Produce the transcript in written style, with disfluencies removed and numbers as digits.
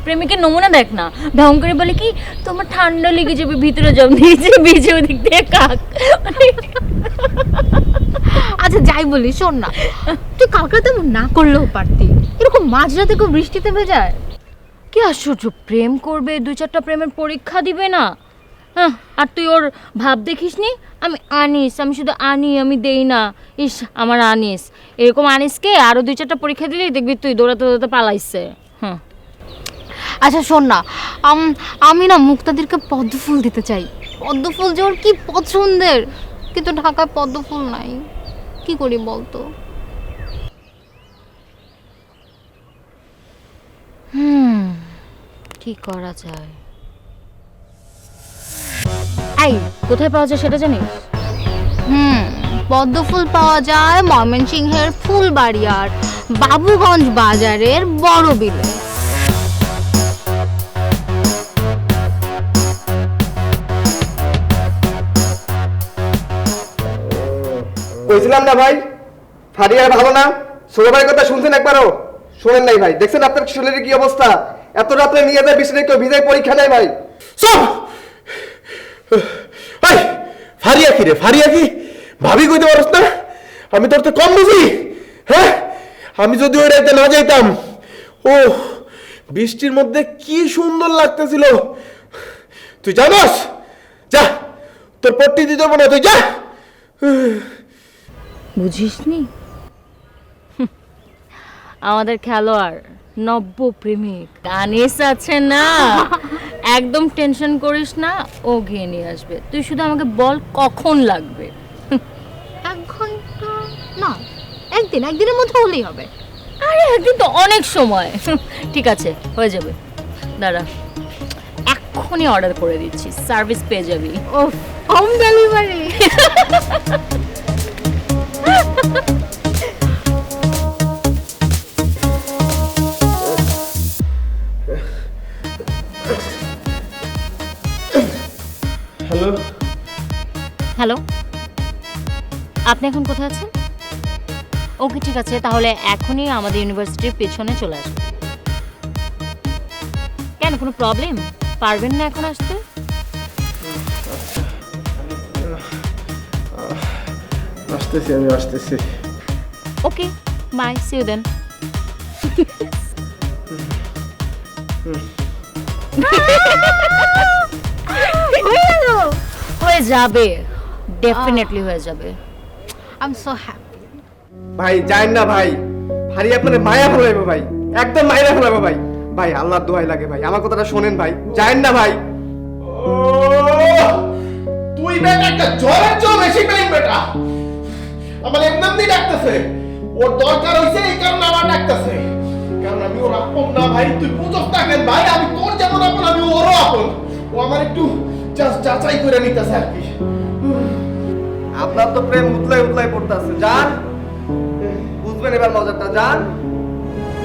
প্রেমিকের নমুনা দেখ না, ঢং করে বলে কি তোমার ঠান্ডা লেগে যাবে, ভিতরে জম দিয়েছে, ভিজে ওদিক দিয়ে কাক। আচ্ছা যাই বলি, শোন না, তুই কালকে তেমন না করলেও পারতি, এরকম মাঝরাতে কেউ বৃষ্টিতে ভেজায়? কি আশ্চর্য, প্রেম করবে, 2-4টা প্রেমের পরীক্ষা দিবে না? হ্যাঁ, আর তুই ওর ভাব দেখিসনি? আমি আনিস, আমি শুধু আনি, আমি দেই না। ইস আমার আনিস, এরকম আনিসকে আরো 2-4টা পরীক্ষা দিলেই দেখবি তুই দৌড়াতে দৌড়াতে পালাইছে। হ্যাঁ আচ্ছা শোন না, আমি না মুক্তাদিরকে পদ্ম ফুল দিতে চাই। পদ্ম ফুল যে ওর কি পছন্দের, কিন্তু ঢাকায় পদ্ম ফুল নাই, কি করি বলতো? কি করা যায়? এই কোথায় পাওয়া যায় সেটা জানিস? পদ্ম ফুল পাওয়া যায় ময়মনসিংহের ফুলবাড়িয়ার বাবুগঞ্জ বাজারের বড় বিলে। বলছিলাম না ভাই, ফারিয়ার ভালো না? ছোট ভাইয়ের কথা শুনছেন একবারও? শোনেন নাই ভাই? দেখছেন আপনার শরীরের কি অবস্থা? এত রাত্রে নিয়ে যায় বিছানায়, কেউ ভিজায় পরীক্ষা নেয় ভাই। সব ভাই, ফারিয়া কি রে? ফারিয়া কি ভাবি কইতে পারছ না? আমি তোর তো কম বুঝি? হ্যাঁ, আমি যদি ওই রাতে না যাইতাম, ও বৃষ্টির মধ্যে কি সুন্দর লাগতেছিল তুই জানোস? যা, তোর পট্টি দিতে হবে না, তুই যা। বুঝিসনি? আমাদের খেলোয়াড় নব্য প্রেমিক আনিস আছে না, একদম টেনশন করিস না, ও গিয়ে নিয়ে আসবে। তুই শুধু আমাকে বল কখন লাগবে। 1 ঘন্টা না, একদিনের মধ্যে হলেই হবে। আরে একদিন তো অনেক সময়। ঠিক আছে, হয়ে যাবে, দাঁড়া এক্ষুনি অর্ডার করে দিচ্ছি, সার্ভিস পেয়ে যাবি। ও, হোম ডেলিভারি। হ্যালো হ্যালো, আপনি এখন কোথায় আছেন? ওকে ঠিক আছে, তাহলে এখনই আমাদের ইউনিভার্সিটির পেছনে চলে আসবেন। কেন, কোনো প্রবলেম? পারবেন না এখন আসতে? আসতেছি, আমি আসতেছি। Okay bye, see you then. হয়ে যাবে, ডেফিনেটলি হয়ে যাবে। I am so happy. ভাই যায়েন না ভাই, ফারিয়া আপনার মায়া ফেলাইবে ভাই, একদম মায়া ফেলাবে ভাই। ভাই আল্লাহর দোহাই লাগে ভাই, আমার কথাটা শোনেন ভাই, যায়েন না ভাই। তুই বেটা একটা জ্বরের জল বেশি পেইন বেটা, আমার এমনি ডাকতেছে। ওর দরকার হইছে এই কারণে আমার ডাকতেছে, কারণ আমি ওর আপন না ভাই। তুই বুঝছ না কেন ভাই? আমি তোর যেমন আপন, আমি ওরও আপন। ও আমার একটু জাস্ট যাচাই করে নিতেছে আর কি। আপনার তো প্রেম উতলাই উতলাই পড়তেছে, যান বুঝবেন এবার মজাটা, যান।